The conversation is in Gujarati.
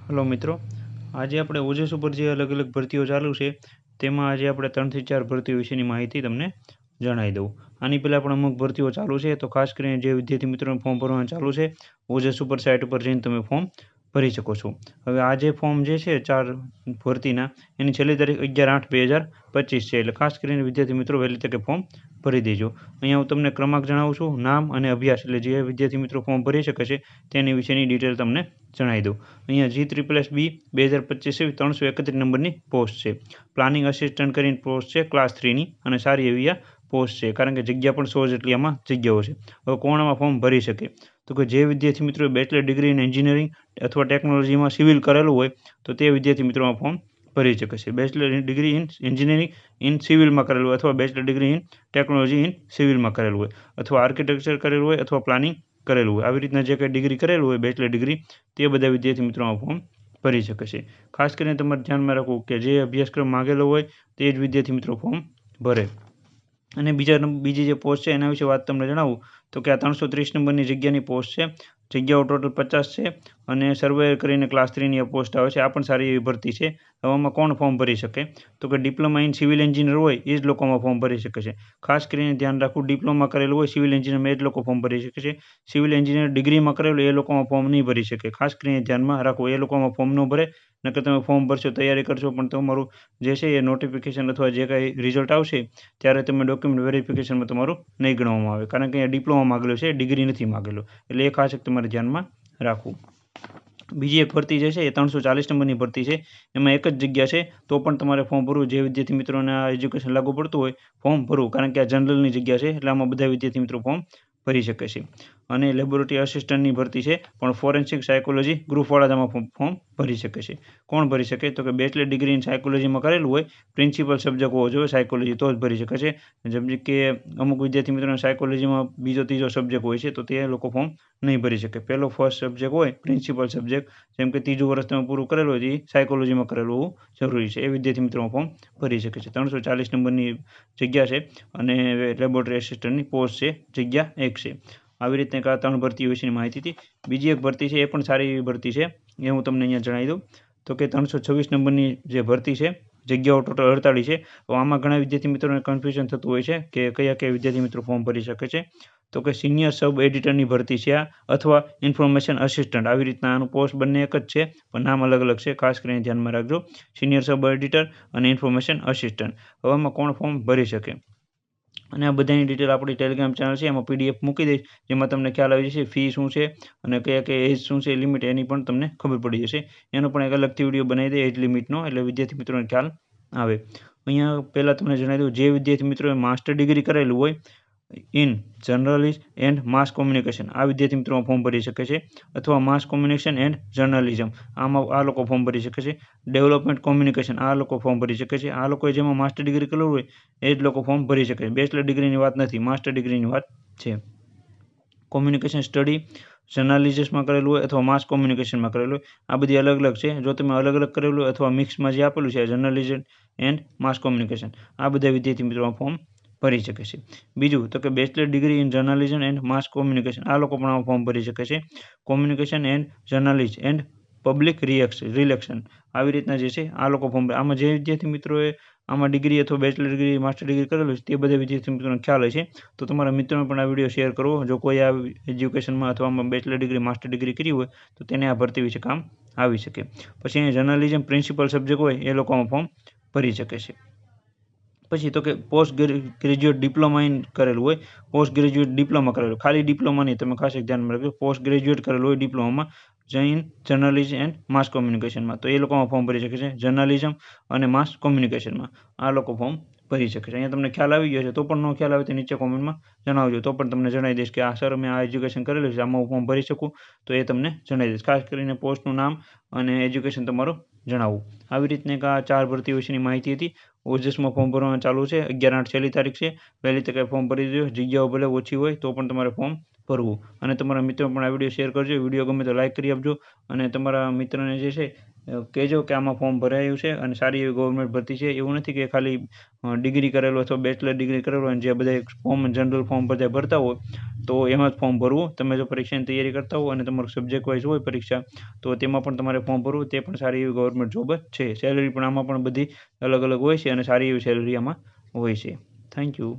हेलो मित्रों, आज આપણે ઓજસ ઉપર જે અલગ અલગ ભરતીઓ ચાલુ છે તેમાં આજે આપણે 3 થી 4 ભરતીઓ વિશેની માહિતી તમને જણાવી દઉં. આની પહેલાં પણ અમુક ભરતીઓ ચાલુ છે, તો ખાસ કરીને જે વિદ્યાર્થી મિત્રોને ફોર્મ ભરવાનું ચાલુ છે ઓજસ ઉપર સાઇટ ઉપર જઈને તમે ફોર્મ ભરી શકો છો. હવે આ જે ફોર્મ જે છે 4 ભરતીના એની છેલ્લી તારીખ 11/8/2025 છે, એટલે ખાસ કરીને વિદ્યાર્થી મિત્રો વહેલી તકે ફોર્મ ભરી દેજો. અહીંયા હું તમને ક્રમાંક જણાવું છું, નામ અને અભ્યાસ, એટલે જે વિદ્યાર્થી મિત્રો ફોર્મ ભરી શકે છે તેની વિશેની ડિટેલ તમને જણાવી દઉં. અહીંયા GSSB 2025 331 નંબરની પોસ્ટ છે. પ્લાનિંગ અસિસ્ટન્ટ કરીને પોસ્ટ છે ક્લાસ 3ની, અને સારી એવી આ પોસ્ટ છે, કારણ કે જગ્યા પણ 100 જેટલી આમાં જગ્યાઓ છે. હવે કોણ આમાં ફોર્મ ભરી શકે? તો કે જે વિદ્યાર્થી મિત્રોએ બેચલર ડિગ્રી ઇન એન્જિનિયરિંગ અથવા ટેકનોલોજીમાં સિવિલ કરેલું હોય તો તે વિદ્યાર્થી મિત્રો આ ફોર્મ ભરી શકે છે. Bachelor degree in engineering in સિવિલમાં કરેલું હોય, અથવા bachelor degree in technology in સિવિલમાં કરેલું હોય, અથવા આર્કિટેક્ચર કરેલું હોય, અથવા પ્લાનિંગ કરેલું હોય. આવી રીતના જે કંઈ ડિગ્રી કરેલું હોય બેચલર ડિગ્રી, તે બધા વિદ્યાર્થી મિત્રો આ ફોર્મ ભરી શકે છે. ખાસ કરીને તમારે ધ્યાનમાં રાખવું કે જે અભ્યાસક્રમ માગેલો હોય તે જ વિદ્યાર્થી મિત્રો ફોર્મ ભરે. અને બીજી જે પોસ્ટ છે એના વિશે વાત તમને જણાવું તો કે આ 330 નંબરની જગ્યાની પોસ્ટ છે. જગ્યાઓ ટોટલ 50 છે, અને સર્વેયર કરીને ક્લાસ 3ની આ પોસ્ટ આવે છે. આ પણ સારી એવી ભરતી છે. હવે આમાં કોણ ફોર્મ ભરી શકે? તો કે ડિપ્લોમા ઇન સિવિલ એન્જિનિયર હોય એ જ લોકોમાં ફોર્મ ભરી શકે છે. ખાસ કરીને ધ્યાન રાખવું, ડિપ્લોમા કરેલું હોય સિવિલ એન્જિનિયરમાં એ જ લોકો ફોર્મ ભરી શકે છે. સિવિલ એન્જિનિયર ડિગ્રીમાં કરેલું એ લોકોમાં ફોર્મ નહીં ભરી શકે. ખાસ કરીને ધ્યાનમાં રાખવું, એ લોકોમાં ફોર્મ ન ભરે. નકર તમે ફોર્મ ભરશો, તૈયારી કરશો, પણ તમારું જે છે એ નોટિફિકેશન અથવા જે કાંઈ રિઝલ્ટ આવશે ત્યારે તમે ડોક્યુમેન્ટ વેરિફિકેશનમાં તમારું નહીં ગણવામાં આવે, કારણ કે અહીંયા ડિપ્લોમા માગેલો છે, ડિગ્રી નથી માગેલો. એટલે એ ખાસ એક તમારે ધ્યાનમાં રાખવું. બીજી એક ભરતી જે છે એ 340 નંબરની ભરતી છે. એમાં એક જ જગ્યા છે, તો પણ તમારે ફોર્મ ભરવું. જે વિદ્યાર્થી મિત્રોને આ એજ્યુકેશન લાગુ પડતું હોય ફોર્મ ભરવું, કારણ કે આ જનરલની જગ્યા છે, એટલે આમાં બધા વિદ્યાર્થી મિત્રો ફોર્મ ભરી શકે છે. અને લેબોરેટરી આસિસ્ટન્ટની ભરતી છે, પણ ફોરેન્સિક સાયકોલોજી ગ્રુપવાળા જ આમાં ફોર્મ ભરી શકે છે. કોણ ભરી શકે? તો કે બેચલર ડિગ્રી ઇન સાયકોલોજીમાં કરેલું હોય, પ્રિન્સિપલ સબ્જેક્ટ હોવો જોઈએ સાયકોલોજી, તો જ ભરી શકે છે. જેમ કે અમુક વિદ્યાર્થી મિત્રોને સાયકોલોજીમાં બીજો ત્રીજો સબ્જેક્ટ હોય છે, તો તે લોકો ફોર્મ નહીં ભરી શકે. પહેલો ફર્સ્ટ સબ્જેક્ટ હોય પ્રિન્સિપલ સબ્જેક્ટ, જેમ કે ત્રીજું વર્ષ તમે પૂરું કરેલું હોય એ સાયકોલોજીમાં કરેલું હોવું જરૂરી છે. એ વિદ્યાર્થી મિત્રોમાં ફોર્મ ભરી શકે છે. 340 નંબરની જગ્યા છે, અને લેબોરેટરી આસિસ્ટન્ટની પોસ્ટ છે, જગ્યા 1 છે. આવી રીતે 3 ભરતી વિશેની માહિતી હતી. બીજી એક ભરતી છે, એ પણ સારી એવી ભરતી છે, એ હું તમને અહીંયા જણાવી દઉં. તો કે 326 નંબરની જે ભરતી છે, જગ્યાઓ ટોટલ 48 છે. તો આમાં ઘણા વિદ્યાર્થી મિત્રોને કન્ફ્યુઝન થતું હોય છે કે કયા વિદ્યાર્થી મિત્રો ફોર્મ ભરી શકે છે. તો કે સિનિયર સબ એડિટરની ભરતી છે આ, અથવા ઇન્ફોર્મેશન અસિસ્ટન્ટ. આવી રીતના આનું પોસ્ટ બંને એક જ છે, પણ નામ અલગ અલગ છે. ખાસ કરીને ધ્યાનમાં રાખજો, સિનિયર સબ એડિટર અને ઇન્ફોર્મેશન અસિસ્ટન્ટ. હવે આમાં કોણ ફોર્મ ભરી શકે? અને આ બધાની ડિટેલ આપણી ટેલિગ્રામ ચેનલ છે, એમાં PDF મૂકી દઈશ, જેમાં તમને ખ્યાલ આવી જશે ફી શું છે અને કયા એજ શું છે, લિમિટ, એની પણ તમને ખબર પડી જશે. એનો પણ એક અલગથી વિડીયો બનાવી દે એજ લિમિટનો, એટલે વિદ્યાર્થી મિત્રોને ખ્યાલ આવે. અહીંયા પહેલાં તમને જણાવી દઉં, જે વિદ્યાર્થી મિત્રોએ માસ્ટર ડિગ્રી કરેલું હોય in journalism and mass communication, આ વિદ્યાર્થી મિત્રો ફોર્મ ભરી શકે છે. અથવા માસ કોમ્યુનિકેશન એન્ડ જર્નલિઝમ, આમાં આ લોકો ફોર્મ ભરી શકે છે. ડેવલપમેન્ટ કોમ્યુનિકેશન, આ લોકો ફોર્મ ભરી શકે છે. આ લોકોએ જેમાં માસ્ટર ડિગ્રી કરેલું હોય એ જ લોકો ફોર્મ ભરી શકે છે. બેચલર ડિગ્રીની વાત નથી, માસ્ટર ડિગ્રીની વાત છે. કોમ્યુનિકેશન સ્ટડી જર્નાલિઝમમાં કરેલું હોય અથવા માસ કોમ્યુનિકેશનમાં કરેલું હોય, આ બધી અલગ અલગ છે. જો તમે અલગ અલગ કરેલું હોય અથવા મિક્સમાં જે આપેલું છે જર્નલિઝમ એન્ડ માસ કોમ્યુનિકેશન, આ બધા વિદ્યાર્થી મિત્રો ફોર્મ ભરી શકે છે. બીજું તો કે bachelor degree in journalism and mass communication, આ લોકો પણ ફોર્મ ભરી શકે છે. Communication and journalism and public રિલેક્શન, આવી રીતના જે છે આ લોકો ફોર્મ. આમાં જે વિદ્યાર્થી મિત્રોએ આમાં ડિગ્રી અથવા બેચલર ડિગ્રી માસ્ટર ડિગ્રી કરેલું છે તે બધા વિદ્યાર્થી મિત્રોને ખ્યાલ હશે. તો તમારા મિત્રોને પણ આ વિડીયો શેર કરવો. જો કોઈ આ એજ્યુકેશનમાં અથવા આમાં બેચલર ડિગ્રી માસ્ટર ડિગ્રી કરી હોય તો તેને આ ભરતી વિશે કામ આવી શકે. પછી અહીંયા જર્નલિઝમ પ્રિન્સિપલ સબ્જેક્ટ હોય એ લોકોમાં ફોર્મ ભરી શકે છે. પછી તો કે પોસ્ટ ગ્રેજ્યુએટ ડિપ્લોમા ઇન કરેલું હોય, પોસ્ટ ગ્રેજ્યુએટ ડિપ્લોમા કરેલું, ખાલી ડિપ્લોમા નહીં, તમે ખાસ એક ધ્યાનમાં રાખજો, પોસ્ટ ગ્રેજ્યુએટ કરેલું હોય ડિપ્લોમામાં જર્નલિઝમ એન્ડ માસ કોમ્યુનિકેશનમાં, તો એ લોકોમાં ફોર્મ ભરી શકે છે. જર્નલિઝમ અને માસ કોમ્યુનિકેશનમાં આ લોકો ફોર્મ ભરી શકે છે. અહીંયા તમને ખ્યાલ આવી ગયો છે, તો પણ ન ખ્યાલ આવે તો નીચે કોમેન્ટમાં જણાવજો, તો પણ તમને જણાવી દઈશ કે આ સર મેં આ એજ્યુકેશન કરેલું છે, આમાં હું ફોર્મ ભરી શકું, તો એ તમને જણાવી દઈશ. ખાસ કરીને પોસ્ટનું નામ અને એજ્યુકેશન તમારું જણાવવું. આવી રીતને આ 4 ભરતી વિશેની માહિતી હતી. ઓજસમાં ફોર્મ ભરવાનું ચાલુ છે. 11/8 છેલ્લી તારીખ છે. વહેલી તકે ફોર્મ ભરી દેજો. જગ્યાઓ ભલે ઓછી હોય તો પણ તમારે ફોર્મ ભરવું. અને તમારા મિત્રો પણ આ વિડીયો શેર કરજો. વિડીયો ગમે તો લાઇક કરી આપજો, અને તમારા મિત્રને જે છે કહેજો કે આમાં ફોર્મ ભરાયું છે અને સારી એવી ગવર્મેન્ટ ભરતી છે. એવું નથી કે ખાલી ડિગ્રી કરેલો અથવા બેચલર ડિગ્રી કરેલો અને જે બધા ફોર્મ જનરલ ફોર્મ બધા ભરતા હોય તો એમાં જ ફોર્મ ભરવું. તમે જો પરીક્ષાની તૈયારી કરતા હો અને તમારું સબ્જેક્ટ વાઇઝ હોય પરીક્ષા તો તેમાં પણ તમારે ફોર્મ ભરવું. તે પણ સારી એવી ગવર્મેન્ટ જોબ જ છે. સેલરી પણ આમાં પણ બધી અલગ અલગ હોય છે અને સારી એવી સેલરી આમાં હોય છે. Thank you.